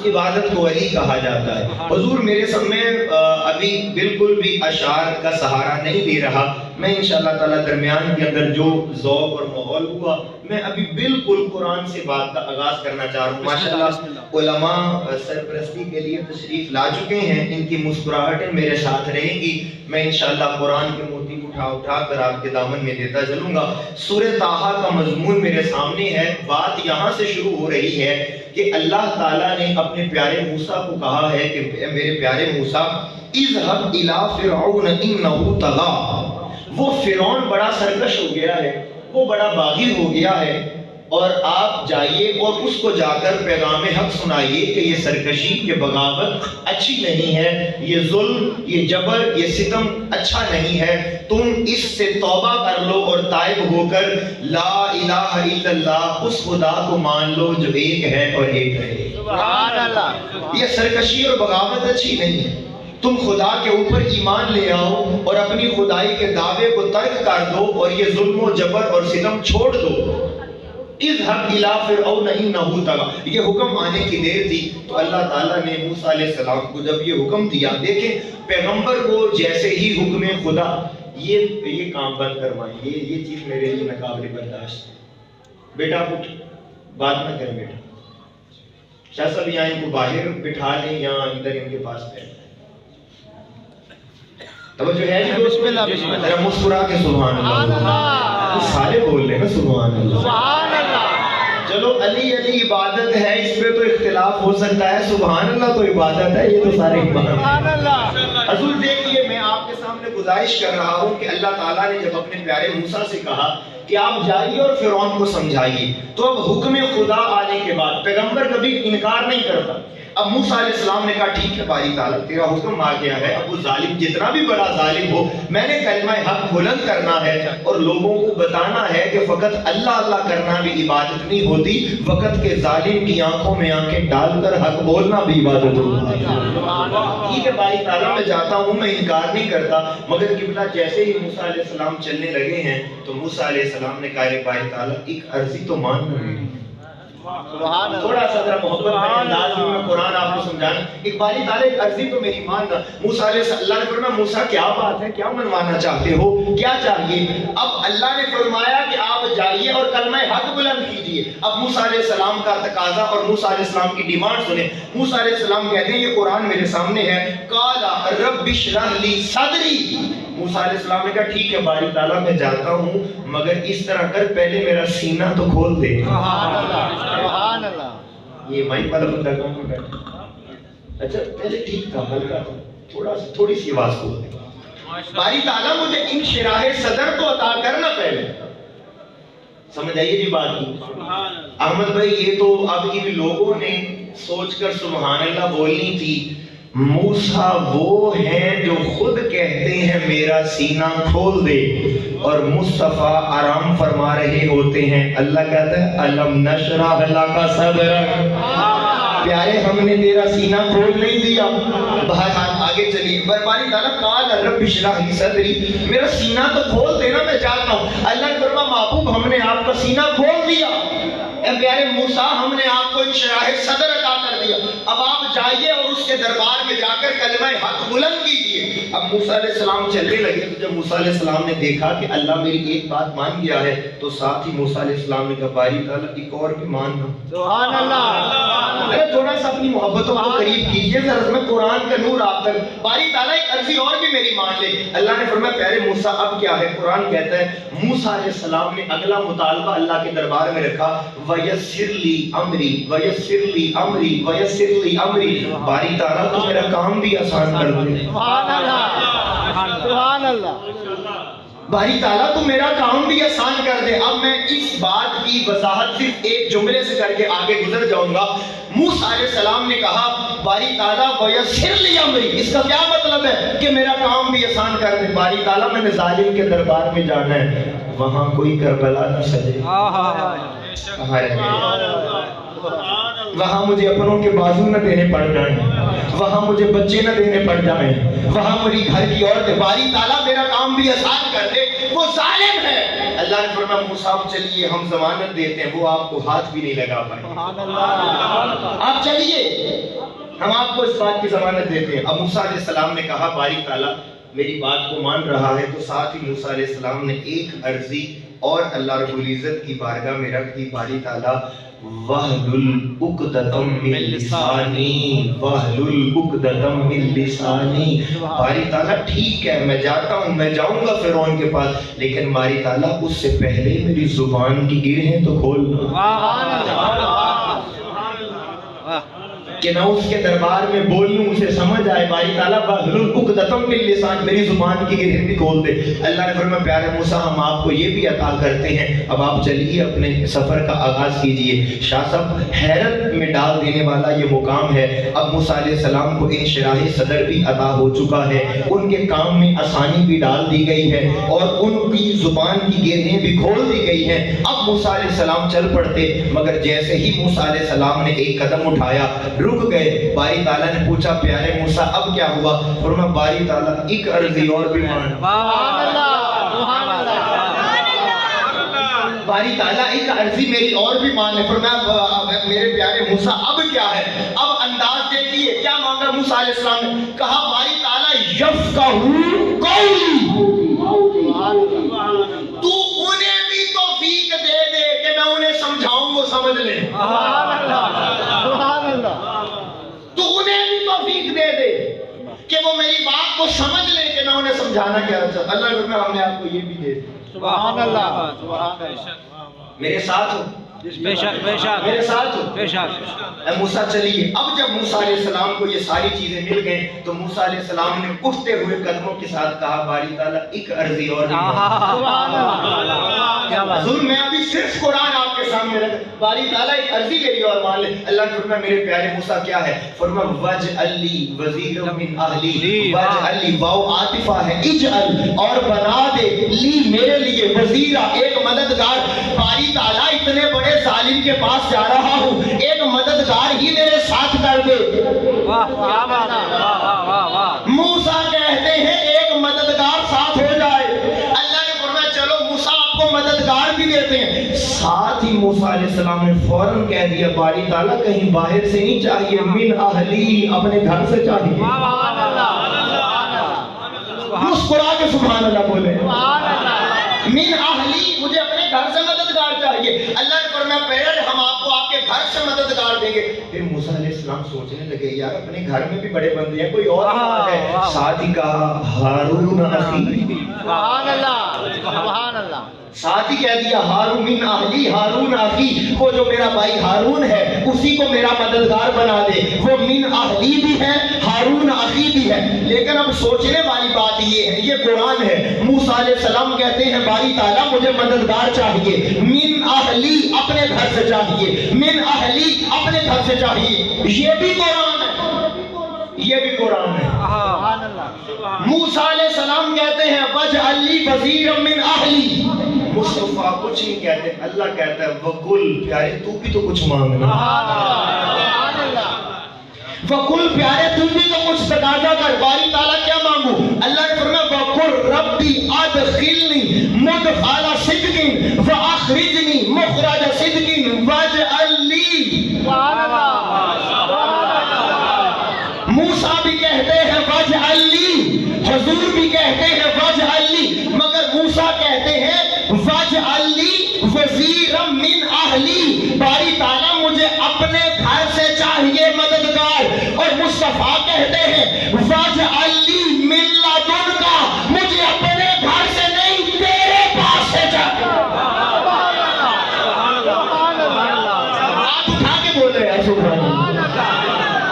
اس عبادت کو ولی کہا جاتا ہے۔ حضور میرے سامنے ابھی بالکل بھی اشعار کا سہارا نہیں لے رہا، میں انشاءاللہ تعالیٰ درمیان کے اندر جو ذوق اور ماحول ہوا میں ابھی بالکل قرآن سے بات کا آغاز کرنا چاہ رہا ہوں۔ ماشاءاللہ علماء سرپرستی کے لیے تشریف لا چکے ہیں، ان کی مسکراہٹیں میرے ساتھ رہیں گی، میں انشاءاللہ قرآن کے موتی اٹھا کر آپ کے دامن میں دیتا چلوں گا۔ سورہ طٰہٰ کا مضمون میرے سامنے ہے، بات یہاں سے شروع ہو رہی ہے کہ اللہ تعالیٰ نے اپنے پیارے موسیٰ کو کہا ہے کہ میرے پیارے موسیٰ اذهب الى فرعون انه طغى، وہ فرعون بڑا سرکش ہو گیا ہے، وہ بڑا باغی ہو گیا ہے، اور آپ جائیے اور اس کو جا کر پیغام حق سنائیے کہ یہ سرکشی، یہ بغاوت اچھی نہیں ہے، یہ ظلم، یہ جبر، یہ ستم اچھا نہیں ہے، تم اس سے توبہ کر لو اور تائب ہو کر لا الہ الا اللہ اس خدا کو مان لو جو ایک ہے اور ایک رہے۔ سبحان اللہ۔ یہ سرکشی اور بغاوت اچھی نہیں ہے، تم خدا کے اوپر ایمان لے آؤ اور اپنی خدائی کے دعوے کو ترک کر دو اور یہ ظلم و جبر اور ستم چھوڑ دو۔ اذهب الى فرعون انه طغى، یہ حکم آنے کی دیر تھی تو اللہ تعالیٰ نے موسیٰ علیہ السلام کو جب یہ حکم دیا، دیکھیں پیغمبر کو جیسے ہی حکم خدا یہ کام بند کروائیں، یہ چیز میرے لیے ناقابل برداشت ہے، بیٹا اٹھ، بات نہ کریں بیٹا، شاہ صاحب یہاں ان کو باہر بٹھا لیں یا اندر ان کے پاس بیٹھ جائیں۔ توجہ ہے جی، بسم اللہ بسم اللہ، ذرا مسکرا کے سبحان اللہ، سارے بول رہے ہیں نا سبحان اللہ، سبحان اللہ۔ چلو علی علی عبادت ہے، اس پہ تو اختلاف ہو سکتا ہے، سبحان اللہ تو عبادت ہے، یہ تو سارے سبحان اللہ۔ حضور دیکھیے میں آپ کے سامنے گزارش کر رہا ہوں کہ اللہ تعالیٰ نے جب اپنے پیارے موسیٰ سے کہا کہ آپ جائیے اور فرعون کو سمجھائیے، تو اب حکم خدا آنے کے بعد پیغمبر کبھی انکار نہیں کرتا۔ اب موسیٰ علیہ السلام نے کہا ٹھیک ہے باری تعالیٰ تیرا حکم آ گیا ہے، اب وہ ظالم جتنا بھی بڑا ظالم ہو میں نے کلمہ حق بلند کرنا ہے اور لوگوں کو بتانا ہے کہ فقط اللہ اللہ کرنا بھی عبادت نہیں ہوتی، وقت کے ظالم کی آنکھوں میں آنکھیں ڈال کر حق بولنا بھی عبادت ہوتی ہے۔ ٹھیک ہے باری تعالیٰ میں جاتا ہوں، میں انکار نہیں کرتا، مگر قبلہ جیسے ہی موسیٰ علیہ السلام چلنے لگے ہیں تو موسیٰ علیہ السلام نے کہا کہ باری تعالیٰ ایک عرضی تو مان لو، تھوڑا سا ذرا محبت میں انداز میں قرآن آپ کو سمجھانا، ایک باری تعالیٰ ایک عرضی تو میری ماننا۔ موسیٰ علیہ اللہ نے فرمایا موسیٰ کیا بات ہے، کیا منوانا چاہتے ہو، کیا چاہیے؟ اب اللہ نے فرمایا کہ آپ جائیے اور کلمہ حق بلند کیجیے۔ اب موسیٰ علیہ السلام کا تقاضا اور موسیٰ علیہ السلام کی ڈیمانڈ سنیں۔ موسیٰ علیہ السلام کہتے ہیں، یہ قرآن میرے سامنے ہے، قال رب اشرح لی صدری، موسیٰ علیہ السلام نے کہا ٹھیک ہے باری تعالیٰ میں جاتا ہوں، مگر اس طرح کر پہلے میرا سینہ تو کھول دے۔ سبحان اللہ، سبحان اللہ۔ یہ مائک والا بندہ کہاں پہ بیٹھا؟ اچھا پہلے ٹھیک تھا، ہلکا تھا، تھوڑی سی آواز کھول دے۔ باری تعالیٰ مجھے انشراح صدر تو عطا کرنا پہلے، سمجھ آئیے جی بات کی۔ احمد بھائی یہ تو اب ان لوگوں نے سوچ کر سبحان اللہ بولنی تھی، موسیٰ وہ ہیں جو خود کہتے ہیں میرا سینہ کھول دے، اور مصطفیٰ آرام فرما رہے ہوتے ہیں، اللہ کہتا ہے الم نشرح لک صدرک، پیارے ہم نے تیرا سینہ کھول نہیں دیا۔ بہرحال آگے چلیے، باری تعالیٰ قال رب اشرح لی صدری، میرا سینہ تو کھول دینا میں چاہتا ہوں۔ اللہ نے فرمایا محبوب ہم نے آپ کا سینہ کھول دیا، اے پیارے موسیٰ ہم نے آپ کو انشراح صدر عطا کر دیا، اب آپ جائیے اور اس کے دربار میں جا کر کلمہ حق بلند کیجیے۔ اب موسیٰ علیہ السلام چلنے لگے تو جب موسیٰ علیہ السلام نے دیکھا کہ اللہ میری ایک بات مان گیا ہے تو ساتھ ہی موسیٰ علیہ السلام نے کہا باری تعالیٰ ایک اور بھی ماننا۔ سبحان اللہ۔ تھوڑا سا اپنی محبتوں کو قریب کیجیے، ذرا میں قرآن کا نور آپ تک، باری تعالیٰ ایک عرضی اور بھی میری مان لے۔ اللہ نے فرمایا پیارے موسیٰ اب کیا ہے؟ قرآن کہتا ہے موسیٰ علیہ السلام نے اگلا مطالبہ اللہ کے دربار میں رکھا، وَيَسِّرْ لِي أَمْرِي وَيَسِّرْ لِي أَمْرِي وَيَسِّرْ لِي أَمْرِي، باری تعالیٰ تو میرا کام بھی آسان کر دے۔ سبحان اللہ، سبحان اللہ۔ باری تعالیٰ تو میرا کام بھی آسان کر دے۔ اب میں اس بات کی وضاحت صرف ایک جملے سے کر کے آگے گزر جاؤں گا۔ موسیٰ علیہ السلام نے کہا باری تعالیٰ وَيَسِّرْ لِي أَمْرِي، اس کا کیا مطلب ہے کہ میرا کام بھی آسان کر دے۔ باری تعالیٰ میں نے ظالم کے دربار میں جانا ہے، وہاں کوئی کربلا نہ سجے، وہاں مجھے اپنوں کے بازو نہ دینے پڑ جائیں، وہاں مجھے بچے نہ دینے پڑ جائیں، وہاں میری گھر کی عورتیں، باری تعالیٰ میرا کام بھی آسان کر دے، وہ ظالم ہے۔ اللہ نے فرمایا موسیٰ چلیے ہم ضمانت دیتے ہیں، وہ آپ کو ہاتھ بھی نہیں لگا پائیں، آپ چلیے ہم آپ کو اس بات کی ضمانت دیتے ہیں. اب موسیٰ علیہ السلام نے کہا باری تعالیٰ میری بات کو مان رہا ہے، تو ساتھ ہی موسیٰ علیہ السلام نے ایک عرضی اور اللہ رب العزت کی بارگاہ میں رکھ دی. باری تعالیٰ وَاحْلُلْ عُقْدَةً مِّن لِّسَانِي وَاحْلُلْ عُقْدَةً مِّن لِّسَانِی. باری تعالیٰ ٹھیک ہے میں جاتا ہوں، میں جاؤں گا فرعون کے پاس، لیکن باری تعالیٰ اس سے پہلے میری زبان کی گرہیں تو کھول دو کہ میں اس کے دربار میں بولوں، اسے سمجھ آئے. باری تعالیٰ وَاحْلُلْ عُقْدَةً مِّن لِّسَانِی، میری زبان کی گرہیں بھی کھول دے. اللہ نے فرمایا پیارے موسیٰ ہم آپ کو یہ بھی عطا کرتے ہیں، اب آپ چلیے اپنے سفر کا آغاز کیجئے. شاہ صاحب حیرت میں ڈال دینے والا یہ مقام ہے. اب موسیٰ علیہ السلام کو انشراح صدر بھی عطا ہو چکا ہے، ان کے کام میں آسانی بھی ڈال دی گئی ہے اور ان کی زبان کی گرہیں بھی کھول دی گئی ہیں. اب موسیٰ علیہ السلام چل پڑتے، مگر جیسے ہی موسیٰ علیہ السلام نے ایک قدم اٹھایا رک گئے. باری تعالیٰ نے پوچھا پیارے موسیٰ اب کیا ہوا؟ فرمایا باری تعالیٰ ایک عرضی اور بھی مان. باری تعالیٰ ایک عرضی میری اور بھی مان لے. فرمایا میرے پیارے موسیٰ اب کیا ہے؟ اب انداز دیکھیے کیا مانگا موسیٰ علیہ السلام نے. کہا باری تعالیٰ یفقہوا قولی، تو انہیں بھی توفیق دے دے کہ میں انہیں سمجھاؤں وہ سمجھ لیں. تو انہیں بھی توفیق دے دے کہ وہ میری بات کو سمجھ لیں کہ میں انہیں سمجھانا کیا چاہتا. اللہ نے ہم نے آپ کو یہ بھی دے دیا. سبحان اللہ سبحان اللہ. میرے ساتھ ہو، بے شک بے شک میرے ساتھ ہو. بے شک. اے موسیٰ چلیے. اب جب موسیٰ علیہ السلام کو یہ ساری چیزیں مل گئیں تو موسیٰ علیہ السلام نے اٹھتے ہوئے قدموں کے ساتھ کہا باری تعالیٰ ایک عرضی اور بھی. حضور میں ابھی صرف قرآن آپ کے سامنے رکھ، باری تعالیٰ ایک عرضی میری اور مان لے. اللہ نے فرمایا میرے پیارے موسیٰ کیا ہے؟ فرمایا وَاجْعَلْ لِی وَزِیرًا مِّنْ أَہْلِی. وَاجْعَلْ لِی واو عاطفہ ہے، اجعل اور بنا دے لی میرے لیے وزیرا ایک مددگار. باری تعالیٰ اتنے بڑے ظالم کے پاس جا رہا ہوں، ایک مددگار ہی میرے ساتھ کر دے. موسیٰ کہتے ہیں ایک مددگار ساتھ ہو جائے. اللہ نے فرمایا چلو موسیٰ آپ کو مددگار بھی دیتے ہیں. ساتھ ہی موسیٰ علیہ السلام نے فوراً کہہ دیا باری تعالیٰ کہیں باہر سے نہیں چاہیے، من اہلی اپنے گھر سے چاہیے. مسکرا کے سبحان اللہ بولے. من اہلی مجھے اپنے گھر سے مددگار چاہیے. اللہ نے فرمایا پہلے ہم آپ کو آپ کے گھر سے مددگار دیں گے. پھر موسیٰ علیہ السلام سوچنے لگے یار اپنے گھر میں بھی بڑے بندے ہیں، کوئی اور ہے. ساتھ ہی کہا ہارون اخی. سبحان اللہ سبحان اللہ. ساتھ ہی کہہ دیا ہارون من اہلی ہارون اخی، وہ جو میرا بھائی ہارون ہے اسی کو میرا مددگار بنا دے. وہ من اہلی بھی ہے ہارون اخی بھی ہے. لیکن اب سوچنے والی بات یہ ہے، یہ قرآن ہے. موسیٰ علیہ السلام کہتے ہیں باری تعالیٰ مجھے مددگار چاہیے، من اہلی اپنے گھر سے چاہیے، من اہلی اپنے گھر سے چاہیے. یہ بھی قرآن ہے، یہ بھی قرآن ہے. سبحان اللہ. موسیٰ علیہ السلام کہتے ہیں وَاجْعَلْ لِی وَزِیرًا مِّنْ أَہْلِی. مصطفیٰ کچھ نہیں کہتے، اللہ کہتا ہے وَقُلْ پیارے تو بھی تو کچھ مانگنا. وَقُلْ پیارے تو بھی تو کچھ تقاضا کر. باری تعالیٰ کیا مانگو؟ اللہ نے فرمایا وَقُلْ رَبِّ أَدْخِلْنِی مُدْخَلَ صِدْقٍ وَأَخْرِجْنِی مُخْرَجَ صِدْقٍ وَاجْعَلْ لِی. موسیٰ بھی کہتے ہیں وَاجْعَلْ لِی، حضور بھی کہتے ہیں وَاجْعَلْ لِی، مگر موسیٰ کہتے ہیں وَاجْعَلْ لِی وَزِیرًا مِّنْ أَہْلِی. باری تعالیٰ مجھے اپنے گھر سے چاہیے مددگار. اور مصطفیٰ کہتے ہیں وَاجْعَلْ لِی مِن لَدُنْکَ، مجھے اپنے گھر سے نہیں تیرے پاس سے چاہیے. آپ اٹھا کے بول رہے ہیں سبحان اللہ.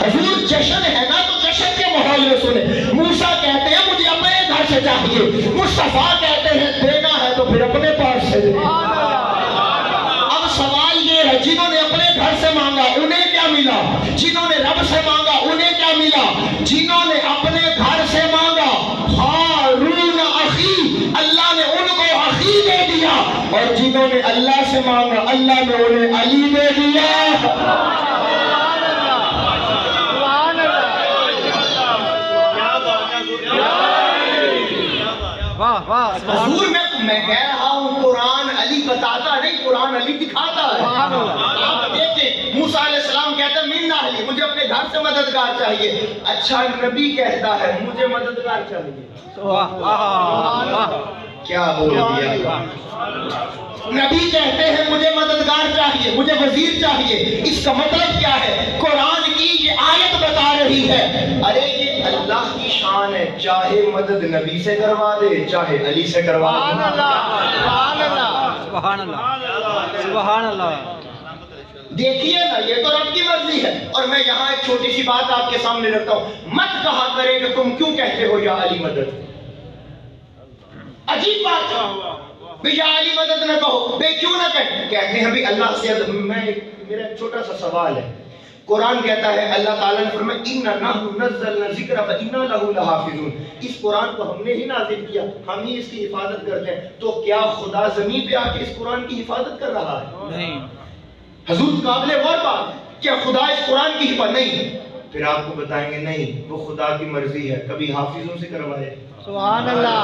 حضور جشن ہے نا تو جشن کے ماحول میں سنے. موسیٰ کہتے ہیں مجھے اپنے گھر سے چاہیے، مصطفیٰ کہتے ہیں دینا ہے تو پھر اپنے پاس سے دے. اب سوال یہ ہے جنہوں نے اپنے گھر سے مانگا انہیں کیا ملا؟ جنہوں نے رب سے مانگا انہیں کیا ملا؟ جنہوں نے اپنے گھر سے مانگا ہارون اخی، اللہ نے ان کو اخی دے دیا. اور جنہوں نے اللہ سے مانگا اللہ نے انہیں علی دے دیا. حضور میں کہہ رہا ہوں قرآن علی بتاتا نہیں، قرآن علی دکھاتا ہے. آپ دیکھیں موسیٰ علیہ السلام کہتے کہتا ہے من اہلی، مجھے اپنے گھر سے مددگار چاہیے. اچھا نبی کہتا ہے مجھے مددگار چاہیے. کیا بول دیا. نبی کہتے ہیں مجھے مددگار چاہیے، مجھے وزیر چاہیے. اس کا مطلب کیا ہے؟ قرآن کی یہ آیت بتا رہی ہے ارے یہ اللہ کی شان ہے، چاہے مدد نبی سے کروا دے چاہے علی سے کروا دے. سبحان اللہ سبحان اللہ سبحان اللہ. دیکھیے نا یہ تو رب کی مرضی ہے. اور میں یہاں ایک چھوٹی سی بات آپ کے سامنے رکھتا ہوں. مت کہا کرے کہ تم کیوں کہتے ہو یا علی مدد. عجیب بات ہے، یا علی مدد نہ کہو. بے کیوں نہ کہتے ہیں بھی اللہ سے. میرا ایک چھوٹا سا سوال ہے. قرآن کہتا ہے اللہ تعالیٰ نے فرمایا اِنَّا نَحْنُ نَزَّلْنَا الذِّكْرَ وَإِنَّا لَهُ لَحَافِظُونَ. اس قرآن کو ہم نے ہی نازل کیا، ہم ہی اس کی حفاظت کرتے ہیں. تو کیا خدا زمین پہ آ کے اس قرآن کی حفاظت کر رہا ہے؟ نہیں. حضور قابل غور بات ہے. کیا خدا اس قرآن کی حفاظت نہیں؟ پھر آپ کو بتائیں گے نہیں وہ خدا کی مرضی ہے، کبھی حافظوں سے کروائے. سبحان اللہ.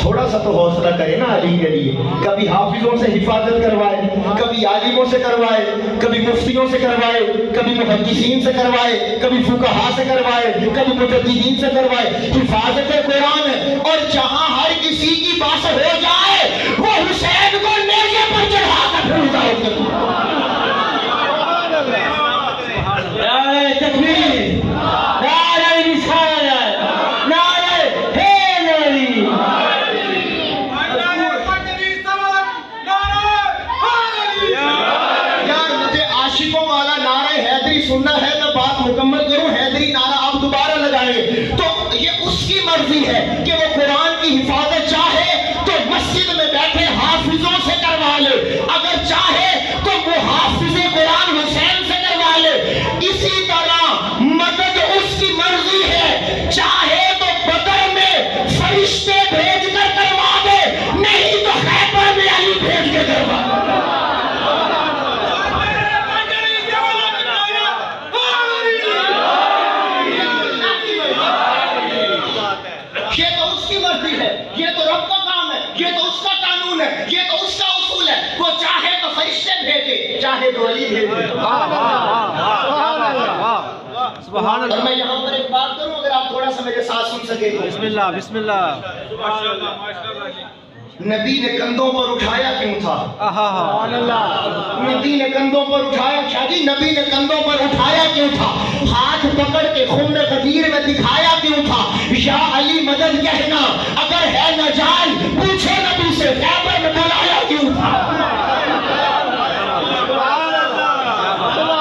تھوڑا سا تو حوصلہ کرے نا علی کے لیے. کبھی حافظوں سے حفاظت کروائے، کبھی عالموں سے کروائے، کبھی مفتیوں سے کروائے، کبھی محدثین سے کروائے، کبھی فقہا سے کروائے، کبھی مجددین سے کروائے. حفاظت قرآن ہے. اور جہاں ہر کسی کی بات ہو جائے وہ حسین کو نیزے پر چڑھا کر پھولتا ہے. نعرہ تکبیر، نعرہ رسالت، نعرہ حیدری. یار مجھے عاشقوں والا نعرہ حیدری سننا ہے. میں بات مکمل کروں. حیدری نعرہ آپ دوبارہ لگائیں تو یہ اس کی مرضی ہے کہ وہ قرآن کی حفاظت چاہے تو مسجد میں بیٹھے حافظوں سے کروا لے، اگر چاہے تو وہ حافظ قرآن حسین سے کروا لے. اسی طرح مدد اس کی مرضی ہے، چاہے تو بدر میں فرشتے بھیج کر کروا دے، نہیں تو خیبر میں علی بھیج کے کروا دے. یہ تو اس کی مرضی ہے، یہ تو رب کا کام ہے، یہ تو اس کا قانون ہے، یہ تو اس کا اصول ہے. وہ چاہے تو فرشتے بھیجے چاہے تو علی بھیجے. سبحان اور اللہ. میں یہاں پر ایک بات کروں اگر آپ تھوڑا سا میرے ساتھ سن سکیں تو. بسم اللہ بسم اللہ. نبی نے کندھوں پر اٹھایا کیوں تھا؟ سبحان اللہ. نبی نے کندھوں پر اٹھایا. شادی نبی نے کندھوں پر اٹھایا کیوں تھا؟ ہاتھ پکڑ کے خون غدیر میں دکھایا کیوں تھا؟ یا علی مدد کہنا اگر ہے ناجائز پوچھو نبی سے خیبر میں بلایا کیوں تھا؟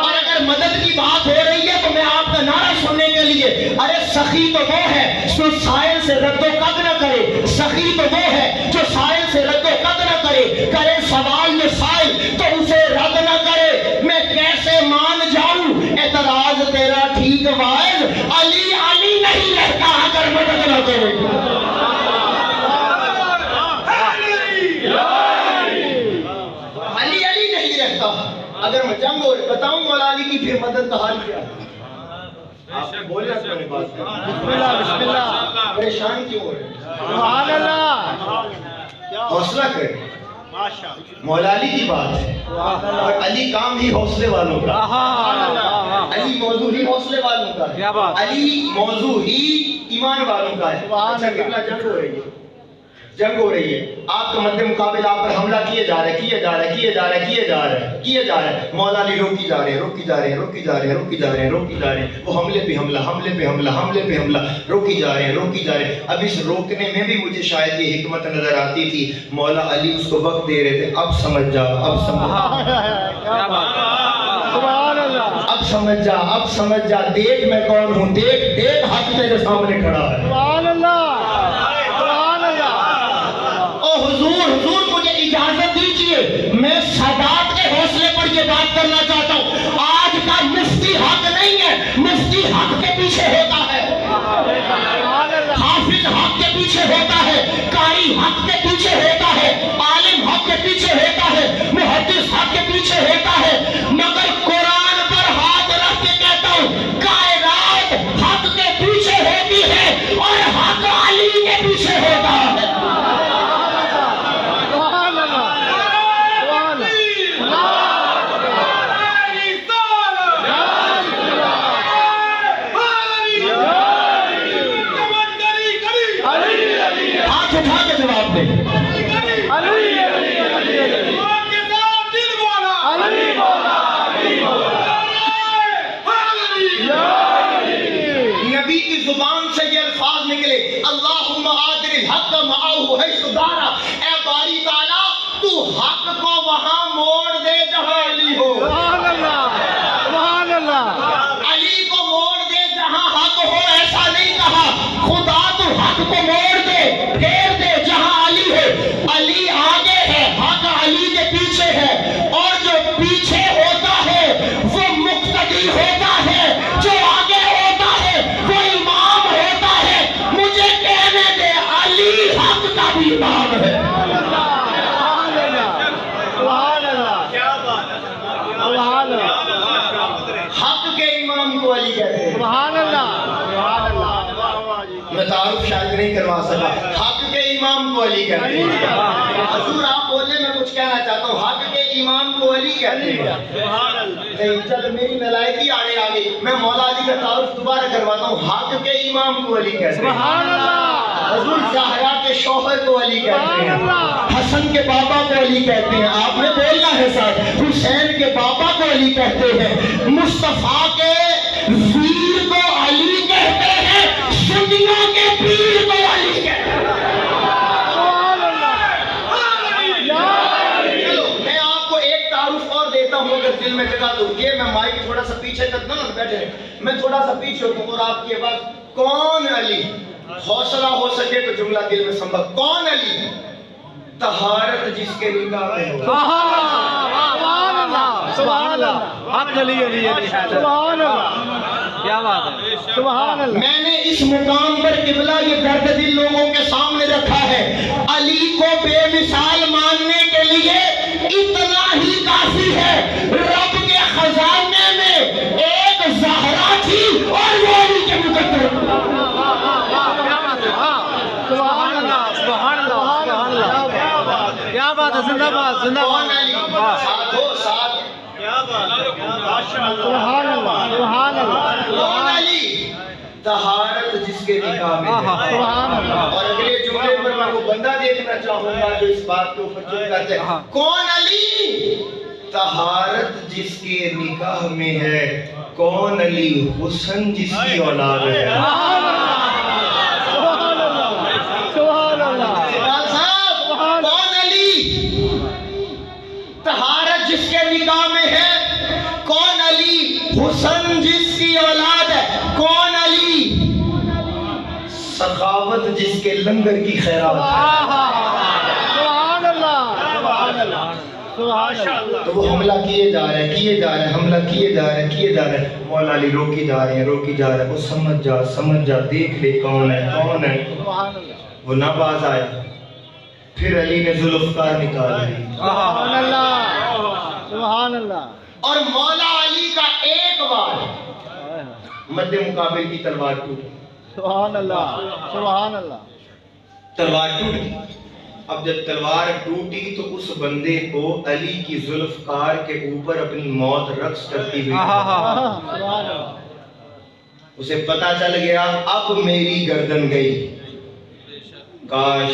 اور اگر مدد کی بات ہو رہی ہے تو میں آپ کا نعرہ سننے کے لیے ارے سخی تو وہ ہے جو سائل سے رد و قد نہ کرے. سخی تو وہ ہے جو سائل سے رد و قد نہ کرے. کرے سوال میں سائل تو اسے رد نہ کرے. میں کیسے مان جاؤں اعتراض تیرا ٹھیک وائز علی علی نہیں رہتا اگر مدد نہ کرے. علی علی نہیں رہتا اگر میں جنگ ہو بتاؤں مولا علی کی پھر مدد کا حال کیا ہے. آپ بولے اپنے بات بسم اللہ بسم اللہ. پریشان کیوں ہو رہے؟ سبحان اللہ. حوصلہ کرے. مولا علی کی بات ہے اور علی کام ہی حوصلے والوں کا. علی موضوع ہی حوصلے والوں کا ہے. کیا بات. علی موضوع ہی ایمان والوں کا ہے. اچھا کتنا جنگ ہو رہی ہے، جنگ ہو رہی ہے. آپ کا مد مقابل آپ پر حملہ کیے جا رہے کیے جا رہے کیے جا رہے کیے جا رہے کیے جا رہے. مولا علی روکی جا رہے ہیں روکی جا رہے ہیں روکی جا رہے ہیں روکی جا رہے ہیں روکی جا رہے ہیں. وہ حملے پہ حملہ حملے پہ حملہ حملے پہ حملہ روکی جا رہے ہیں روکی جا رہے ہیں. اب اس روکنے میں بھی مجھے شاید یہ حکمت نظر آتی تھی. مولا علی اس کو وقت دے رہے تھے. اب سمجھ جا اب سمجھ کیا بات. سبحان اللہ. اب سمجھ جا اب سمجھ جا. دیکھ میں کون ہوں. دیکھ دیکھ حق تیرے سامنے کھڑا ہے. سبحان اللہ. سبحان اللہ. او حضور حضور مجھے اجازت دیجئے میں سادات کے حوصلے پر یہ بات کرنا چاہتا ہوں. آج کا مفتی حق نہیں ہے، مفتی حق کے پیچھے ہوتا ہے، حافظ حق کے پیچھے ہوتا ہے، قاری حق کے پیچھے ہوتا ہے، عالم حق کے پیچھے ہوتا ہے، محدث حق کے پیچھے ہوتا ہے. مگر قرآن پر ہاتھ رکھ کے کہتا ہوں کائنات حق کے پیچھے ہوتی ہے اور حق علی کے پیچھے ہوتا ہے. سبحان اللہ. سبحان اللہ. زبان سے یہ الفاظ نکلے اللہم آدر الحق معاہو حیث دارا، اے باری تعالیٰ تو حق کو وہاں موڑ دے جہاں علی ہو، سبحان اللہ، سبحان اللہ، علی کو موڑ دے جہاں حق ہو، ایسا نہیں کہا خدا تو حق کو موڑ دے پھیر دے جہاں علی ہو، علی آگے ہے حق علی کے پیچھے ہے، اور جو پیچھے ہوتا ہے وہ مقتدی ہوتا ہے، جو آگے ہوتا ہے وہ امام ہوتا ہے، مجھے کہنے دے علی حق کا بھی امام ہے، سبحان اللہ، سبحان اللہ، سبحان اللہ، حق کے امام کو علی کہتے ہیں۔ سبحان اللہ، سبحان اللہ، میں تعارف شاید نہیں کروا سکا، حق کے امام کو علی کہتے ہیں۔ حضور آپ بولے میں کچھ کہنا چاہتا ہوں، حق کے امام کو علی کہتے ہیں۔ نہیں جب میری ملائکی آنے آ گئی میں مولا علی کا تعارف دوبارہ کرواتا ہوں، حق کے امام کو علی کہتے ہیں۔ سبحان اللہ، حضور زہرا کے شوہر کو علی کہتے ہیں، حسن کے بابا کو علی کہتے ہیں، آپ نے بولنا ہے ساتھ، حسین کے بابا کو علی کہتے ہیں، مصطفیٰ کے ویر کو علی کہتے ہیں، سنیوں کے پیر کو علی کہتے ہیں۔ سبحان اللہ، چلو میں آپ کو ایک تعارف اور دیتا ہوں اگر دل میں جگہ دو، یہ میں مائک تھوڑا سا پیچھے تک نہ بیٹھے ہیں، میں تھوڑا سا پیچھے ہوں اور آپ کی آواز کون علی، حوصلہ ہو سکے تو جملہ دل میں سنبھل، کون علی؟ طہارت جس کے نکاح میں ہو، سبحان اللہ، سبحان اللہ، حق علی علی علی حیدر، سبحان اللہ، کیا بات ہے، سبحان اللہ، میں نے اس مقام پر قبلہ یہ درد دل لوگوں کے سامنے رکھا ہے، علی کو بے مثال ماننے کے لیے اتنا ہی کافی ہے، رب کے خزانے میں ایک زہرا تھی اور وہ علی کے مقدر، سبحان اللہ، سبحان اللہ، سبحان اللہ، کیا بات ہے، زندہ باد، زندہ کون باد، علی؟ واہ، ساتھ ہو ساتھ، سبحان اللہ، سبحان اللہ، کون علی؟ طہارت جس کے نکاح میں ہے۔ سبحان اللہ، اور اگلے جملے پر میں وہ بندہ دیکھنا چاہوں گا جو اس بات کے اوپر چپ کرتے ہیں، کون علی؟ طہارت جس کے نکاح میں ہے، کون علی؟ حسن جس کی اولاد ہے۔ سبحان اللہ، سبحان اللہ، اقبال صاحب کون علی؟ طہارت جس کے نکاح میں ہے، کون علی؟ حسن جس کی اولاد ہے، کون علی؟ سخاوت جس کے لنگر کی خیرات ہے۔ سبحان اللہ، سبحان اللہ، سبحان اللہ، تو وہ حملہ کیے جا رہے ہیں، کیے جا رہے ہیں، حملہ کیے جا رہے ہیں، کیے جا رہے ہیں، مولا علی روکی جا رہے ہیں، روکی جا رہے ہیں، وہ سمجھ جا دیکھ لے کون ہے کون ہے، سبحان اللہ، وہ نہ باز آئے، پھر علی نے ذوالفقار نکال لی سبحان اللہ، سبحان اللہ، اور مولا علی کا ایک وار مد مقابل کی تلوار ٹوٹی، سبحان اللہ، سبحان اللہ، تلوار ٹوٹ گئی۔ اب جب تلوار ٹوٹی تو اس بندے کو علی کی ذوالفقار کے اوپر اپنی موت رقص کرتی ہوئی سبحان اللہ، اسے پتا چل گیا اب میری گردن گئی، کاش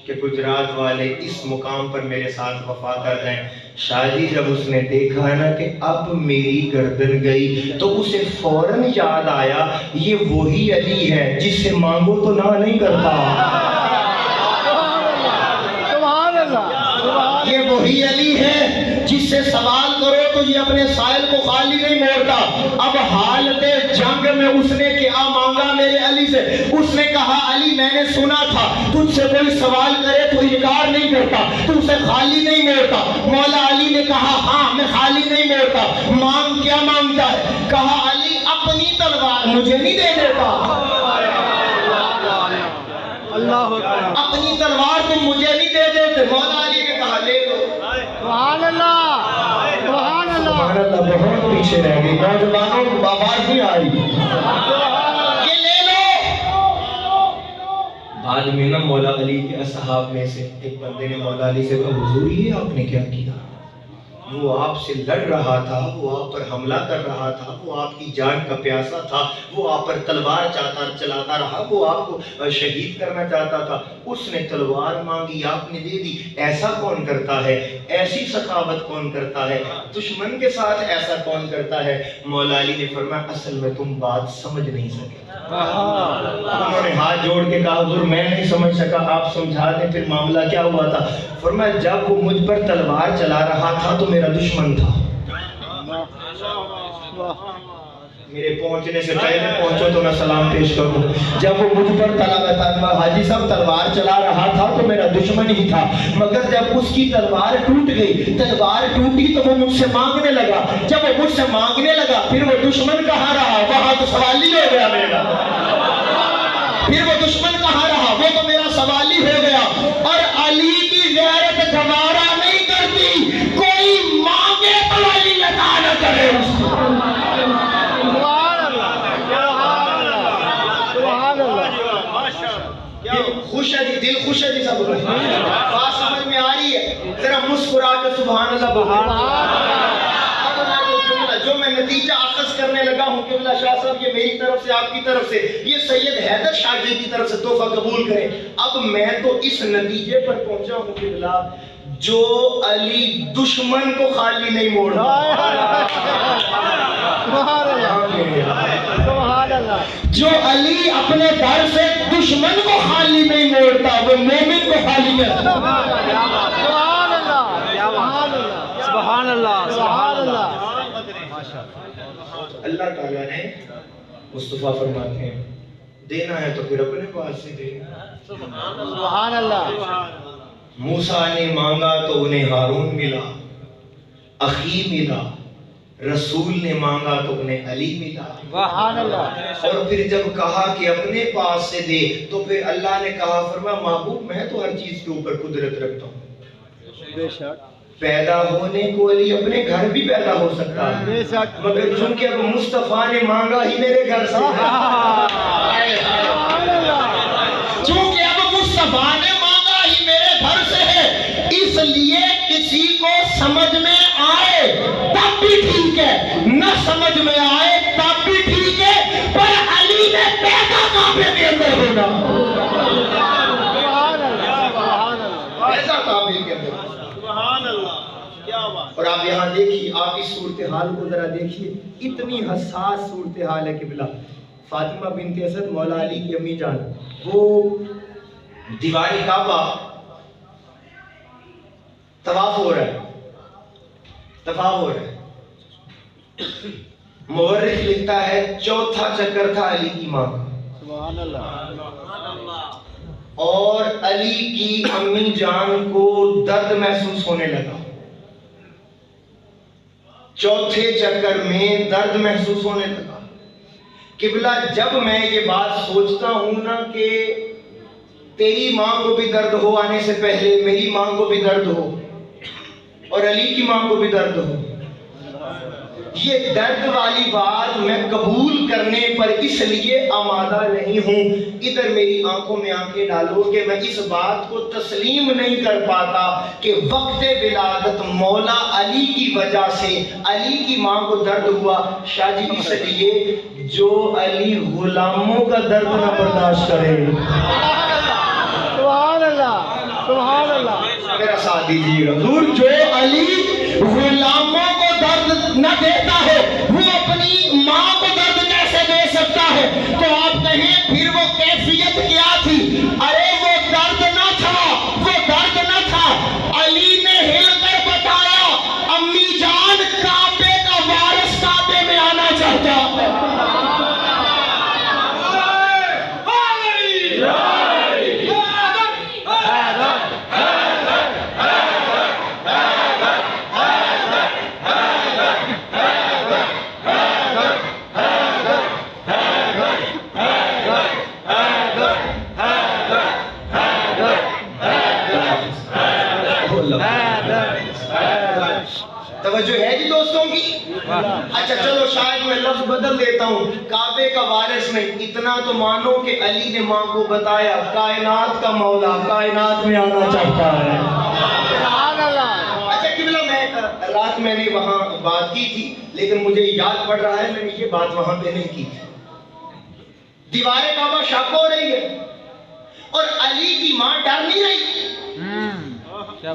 کہ گجرات والے اس مقام پر میرے ساتھ وفا کر رہے ہیں۔ شاہی جب اس نے دیکھا نا کہ اب میری گردن گئی تو اسے فوراً یاد آیا یہ وہی علی ہے جس سے مانگو تو نہ نہیں کرتا، سبحان اللہ، یہ وہی علی ہے جس سے سوال کرو تو یہ اپنے سائل کو خالی نہیں موڑتا۔ اب حالت جنگ میں اس نے کیا مانگا میرے علی سے، اس نے کہا علی میں نے سنا تھا تجھ سے کوئی سوال کرے تو انکار نہیں کرتا، تو اسے خالی نہیں موڑتا۔ مولا علی نے کہا ہاں میں خالی نہیں موڑتا، مانگ کیا مانگتا ہے؟ کہا علی اپنی تلوار مجھے نہیں دے دیتا، اللہ اکبر، اپنی تلوار تم مجھے نہیں دے دیتے۔ مولا علی نے کہا لے لو۔ سبحان اللہ، سبحان اللہ، سبحان اللہ، بہت پیچھے رہ گئی، نوجوانوں کو آواز نہیں آ رہی، یہ لے لو۔ بعد میں نا مولا علی کے اصحاب میں سے ایک بندے نے مولا علی سے کہا حضور یہ آپ نے کیا کیا؟ وہ آپ سے لڑ رہا تھا، وہ آپ پر حملہ کر رہا تھا، وہ آپ کی جان کا پیاسا تھا، وہ آپ پر تلوار چلاتا رہا، وہ آپ کو شہید کرنا چاہتا تھا، اس نے تلوار مانگی، آپ نے دے دی۔ ایسا کون کرتا ہے؟ ایسی سخاوت کون کرتا ہے؟ دشمن کے ساتھ ایسا کون کرتا ہے؟ مولا علی نے فرمایا اصل میں تم بات سمجھ نہیں سکے۔ انہوں نے ہاتھ جوڑ کے کہا حضور میں نہیں سمجھ سکا، آپ سمجھا دیں پھر معاملہ کیا ہوا تھا؟ فرمایا جب وہ مجھ پر تلوار چلا رہا تھا تو میرا دشمن تھا، میرے پہنچنے سے پہلے پہنچو تو میں سلام پیش کروں۔ جب وہ مجھ پر حاجی صاحب تلوار چلا رہا تھا تو میرا دشمن ہی تھا، مگر جب اس کی تلوار ٹوٹ گئی، تلوار ٹوٹی تو وہ مجھ سے مانگنے لگا، جب وہ مجھ سے مانگنے لگا پھر وہ دشمن کہاں رہا؟ وہاں تو سوالی ہو گیا میرا، پھر وہ دشمن کہاں رہا؟ وہ تو میرا سوالی ہو گیا۔ اور علی کی غیرت گوارا نہیں کرتی کوئی مانگے تو علی عطا نہ کرے اس کو۔ خوش ہے جی، دل خوش ہے جی، سب بات سمجھ میں آ رہی ہے؟ ذرا مسکرا کے سبحان اللہ بولو۔ جو میں نتیجہ اخذ کرنے لگا ہوں قبلہ شاہ صاحب، یہ میری طرف سے، آپ کی طرف سے، یہ سید حیدر شاہ جی کی طرف سے تحفہ قبول کریں۔ اب میں تو اس نتیجے پر پہنچا ہوں قبلہ جو علی دشمن کو خالی نہیں موڑتا، جو علی اپنے در سے دشمن کو خالی نہیں موڑتا، وہ مومن کو خالی کرتا۔ سبحان اللہ، سبحان اللہ۔ اللہ تعالیٰ نے مصطفیٰ فرماتے ہیں دینا ہے تو پھر اپنے پاس سے دینا۔ سبحان اللہ۔ موسیٰ نے مانگا تو انہیں ہارون ملا، اخی ملا، رسول نے مانگا تو انہیں علی ملا۔ سبحان اللہ۔ اور پھر جب کہا کہ اپنے پاس سے دے تو پھر اللہ نے کہا فرمایا محبوب میں تو ہر چیز کے اوپر قدرت رکھتا ہوں، بے شک پیدا ہونے کو علی اپنے گھر بھی پیدا ہو سکتا ہے، بے شک، مگر چونکہ اب مصطفیٰ نے مانگا ہی میرے گھر سے، چونکہ اب مصطفیٰ نے مانگا ہی میرے گھر سے ہے، اس لیے کسی کو سمجھ میں آئے تب بھی ٹھیک ہے، نہ سمجھ میں آئے تب بھی ٹھیک ہے، پر علی نے پیدا کعبے کے اندر ہونا، سبحان اللہ، سبحان اللہ، ایسا کعبے کے اندر۔ سبحان اللہ، کیا بات۔ اور آپ یہاں دیکھیے، آپ اس صورتحال کو ذرا دیکھیے، اتنی حساس صورتحال ہے قبلہ۔ فاطمہ بنت اسد مولا علی کی امی جان، وہ دیوار کعبہ طواف ہو رہا ہے، طواف ہو رہا ہے، مورخ لکھتا ہے چوتھا چکر تھا علی کی ماں کا، سبحان اللہ، اور علی کی امی جان کو درد محسوس ہونے لگا، چوتھے چکر میں درد محسوس ہونے لگا۔ قبلہ جب میں یہ بات سوچتا ہوں نا کہ تیری ماں کو بھی درد ہو آنے سے پہلے، میری ماں کو بھی درد ہو اور علی کی ماں کو بھی درد ہو، یہ درد والی بات میں قبول کرنے پر اس لیے آمادہ نہیں ہوں، ادھر میری آنکھوں میں آنکھیں ڈالو کہ میں اس بات کو تسلیم نہیں کر پاتا کہ وقت ولادت مولا علی کی وجہ سے علی کی ماں کو درد ہوا۔ شاہ جی اس لیے جو علی غلاموں کا درد نہ برداشت کرے، سبحان اللہ، سبحان اللہ، میرا ساتھ دیجیے حضور، جو علی غلاموں کو درد نہ دیتا ہے وہ اپنی ماں کو درد کیسے دے سکتا ہے؟ تو آپ کہیں پھر وہ کیفیت کیا تھی؟ ارے وہ درد نہ تھا، وہ درد نہ تھا، علی نے ہل کر بتایا امی جان کعبے کا وارث کعبے میں آنا چاہتا ہے۔ توجہ ہے جی دوستوں کی؟ اچھا چلو شاید میں لفظ بدل دیتا ہوں، کعبے کا وارث نہیں، اتنا تو مانو کہ علی نے ماں کو بتایا کائنات کا مولا کائنات میں آنا چاہتا ہے۔ سبحان اللہ۔ اچھا قبلہ میں رات میں نے وہاں بات کی تھی، لیکن مجھے یاد پڑ رہا ہے میں نے یہ بات وہاں پہ نہیں کی تھی. دیوار کعبہ شک ہو رہی ہے اور علی کی ماں ڈر نہیں رہی.